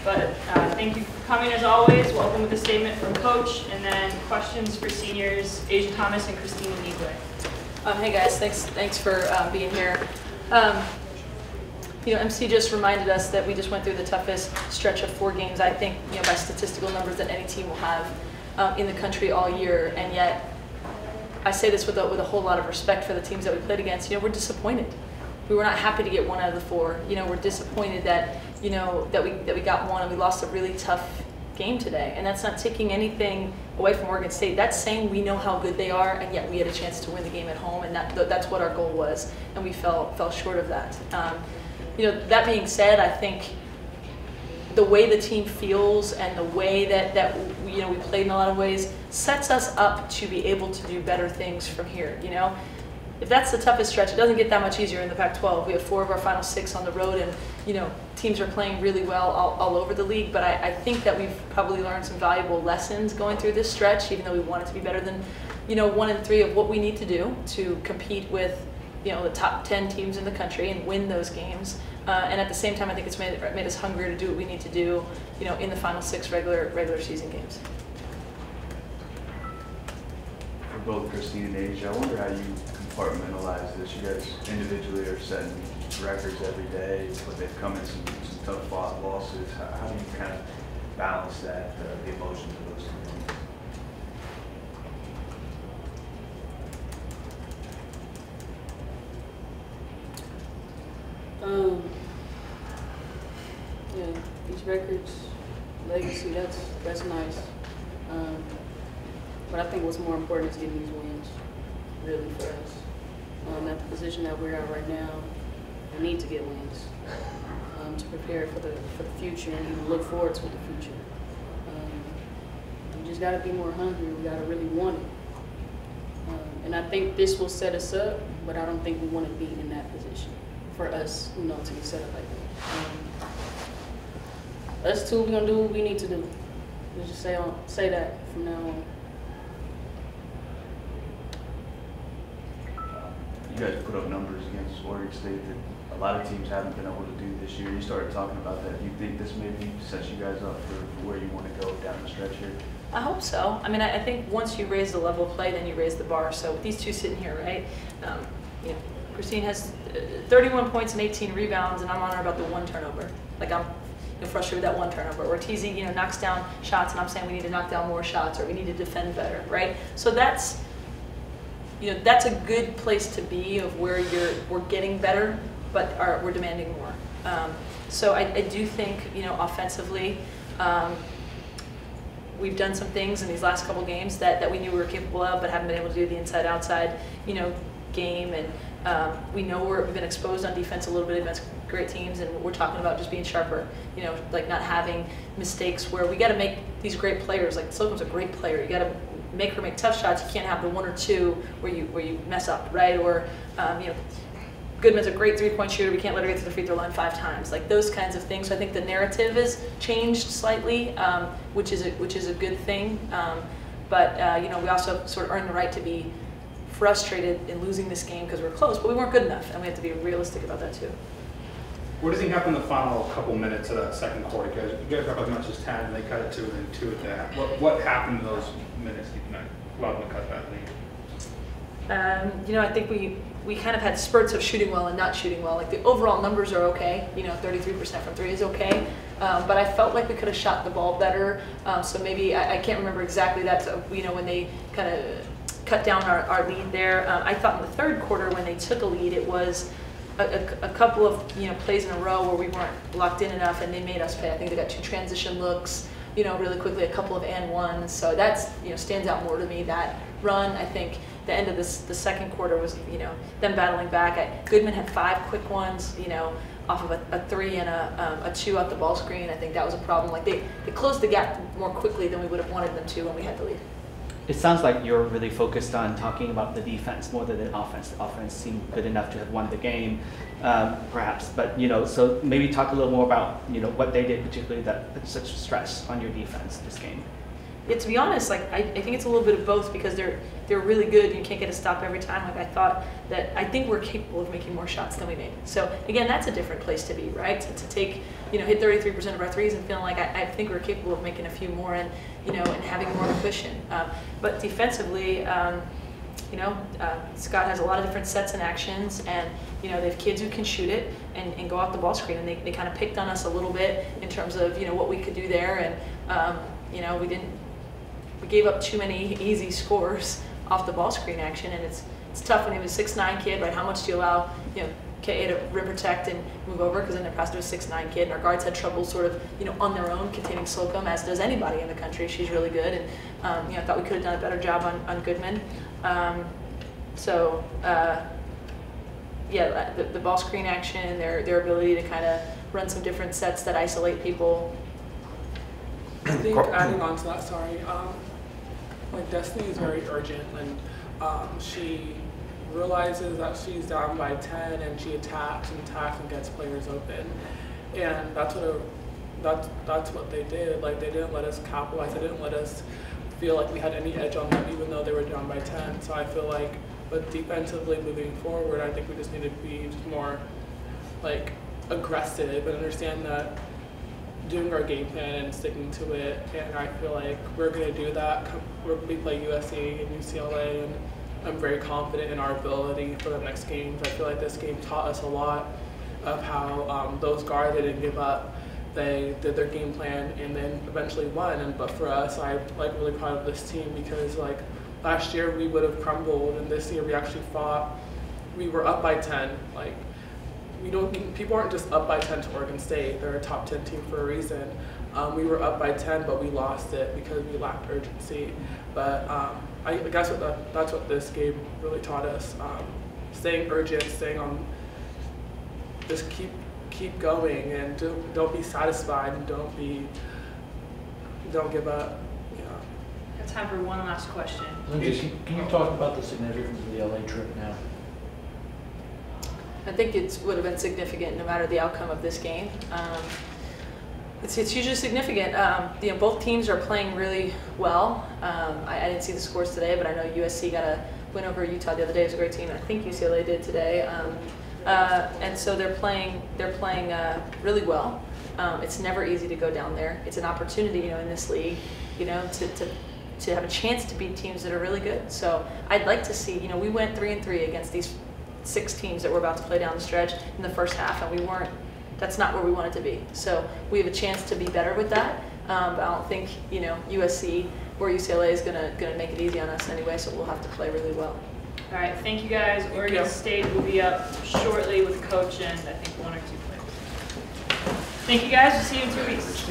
But thank you for coming as always. Welcome with a statement from Coach, and then questions for seniors, Asia Thomas and Kristine Anigwe. Hey guys, thanks for being here. MC just reminded us that we just went through the toughest stretch of 4 games, I think, by statistical numbers that any team will have in the country all year. And yet, I say this with a whole lot of respect for the teams that we played against. We're disappointed. We were not happy to get 1 out of the 4. We're disappointed that that we got 1 and we lost a really tough game today. And that's not taking anything away from Oregon State. That's saying we know how good they are, and yet we had a chance to win the game at home, and that's what our goal was, and we fell short of that. That being said, I think the way the team feels and the way that we played in a lot of ways sets us up to be able to do better things from here. If that's the toughest stretch, it doesn't get that much easier in the Pac-12. We have 4 of our final 6 on the road, and teams are playing really well all over the league. But I think that we've probably learned some valuable lessons going through this stretch, even though we want it to be better than 1 and 3 of what we need to do to compete with the top 10 teams in the country and win those games. And at the same time, I think it's made us hungrier to do what we need to do, in the final 6 regular season games. For both Kristine and Asia, I wonder how you compartmentalize this. You guys individually are setting records every day, but they've come in some tough losses. How do you kind of balance that, the emotions of those 2 things? Yeah, these records, legacy, that's nice. But I think what's more important is getting these wins, really, for us. At the position that we're at right now, we need to get wins to prepare for the future and even look forward to the future. We just got to be more hungry. We got to really want it. And I think this will set us up, but I don't think we want to be in that position for us, to be set up like that. Us 2, we're gonna do what we need to do. Let's just say that from now on. You guys put up numbers against Oregon State that a lot of teams haven't been able to do this year. You started talking about that. Do you think this maybe sets you guys up for where you want to go down the stretch here? I hope so. I think once you raise the level of play, then you raise the bar. So with these 2 sitting here, right? Kristine has 31 points and 18 rebounds, and I'm on her about the 1 turnover. Like, I'm frustrated with that 1 turnover. Or TZ, knocks down shots, and I'm saying we need to knock down more shots, or we need to defend better, right? So that's a good place to be, of where we're getting better, but we're demanding more. So I do think, offensively, we've done some things in these last couple games that we knew we were capable of, but haven't been able to do the inside-outside, game. And we know we've been exposed on defense a little bit against great teams, and we're talking about just being sharper, like not having mistakes where we got to make these great players. Like, Slocum's a great player. You got to make her make tough shots. You can't have the 1 or 2 where you mess up, right? Or Goodman's a great 3-point shooter. We can't let her get to the free throw line 5 times. Like, those kinds of things. So I think the narrative has changed slightly, which is a good thing. But we also sort of earned the right to be frustrated in losing this game because we're close, but we weren't good enough, and we have to be realistic about that too. What do you think happened in the final couple minutes of that second quarter? You guys got as much as 10, and they cut it 2 and then 2 at that. What happened in those minutes that allowed them to cut that lead? I think we kind of had spurts of shooting well and not shooting well. Like, the overall numbers are okay. 33% from 3 is okay. But I felt like we could have shot the ball better. So maybe I can't remember exactly that. So, when they kind of cut down our lead there. I thought in the 3rd quarter, when they took a lead, it was a couple of plays in a row where we weren't locked in enough, and they made us pay. I think they got 2 transition looks, really quickly, a couple of and ones. So that's stands out more to me. That run, I think, the end of the 2nd quarter was them battling back. Goodman had 5 quick ones, off of a 3 and a 2 out the ball screen. I think that was a problem. Like, they closed the gap more quickly than we would have wanted them to when we had the lead. It sounds like you're really focused on talking about the defense more than the offense. The offense seemed good enough to have won the game, perhaps. But so maybe talk a little more about what they did, particularly that put such stress on your defense this game. to be honest, like I think it's a little bit of both because they're really good and you can't get a stop every time. Like I think we're capable of making more shots than we made. So again, that's a different place to be, right? To take, hit 33% of our threes and feeling like I think we're capable of making a few more and, and having more of a cushion. But defensively, Scott has a lot of different sets and actions, and they have kids who can shoot it and go off the ball screen, and they kind of picked on us a little bit in terms of what we could do there, and we gave up too many easy scores off the ball screen action, and it's tough when you have a 6'9" kid, right? How much do you allow KA to rim protect and move over, because in the past it was 6'9" kid, and our guards had trouble sort of on their own containing Slocum, as does anybody in the country. She's really good, and I thought we could have done a better job on Goodman. The ball screen action, their ability to kind of run some different sets that isolate people. I think adding on to that, like Destiny is very urgent, and she realizes that she's down by 10 and she attacks and gets players open, and that's what they did. Like, they didn't let us capitalize. They didn't let us feel like we had any edge on them, even though they were down by 10. So I feel like, but defensively moving forward, I think we just need to be just more like aggressive and understand that doing our game plan and sticking to it. And I feel like we're going to do that. We play USC and UCLA, and I'm very confident in our ability for the next games. I feel like this game taught us a lot of how those guards, they didn't give up. They did their game plan and then eventually won. But for us, I'm really proud of this team, because last year we would have crumbled, and this year we actually fought. We were up by 10. People aren't just up by 10 to Oregon State. They're a top 10 team for a reason. We were up by 10, but we lost it because we lacked urgency. But I guess that's what this game really taught us. Staying urgent, staying on, just keep going, and don't be satisfied, and don't give up. Got time for one last question. Lindsay, can you talk about the significance of the LA trip now? I think it would have been significant no matter the outcome of this game. It's hugely significant. Both teams are playing really well. I didn't see the scores today, but I know USC got a win over Utah the other day. It was a great team. I think UCLA did today. And so they're playing really well. It's never easy to go down there. It's an opportunity, in this league, to have a chance to beat teams that are really good. So I'd like to see, we went 3-3 against these 6 teams that we're about to play down the stretch in the first half, and that's not where we wanted to be. So we have a chance to be better with that. But I don't think, USC or UCLA is gonna make it easy on us anyway, so we'll have to play really well. All right, thank you guys. Oregon State will be up shortly with a coach and I think 1 or 2 players. Thank you guys. We'll see you in 2 weeks.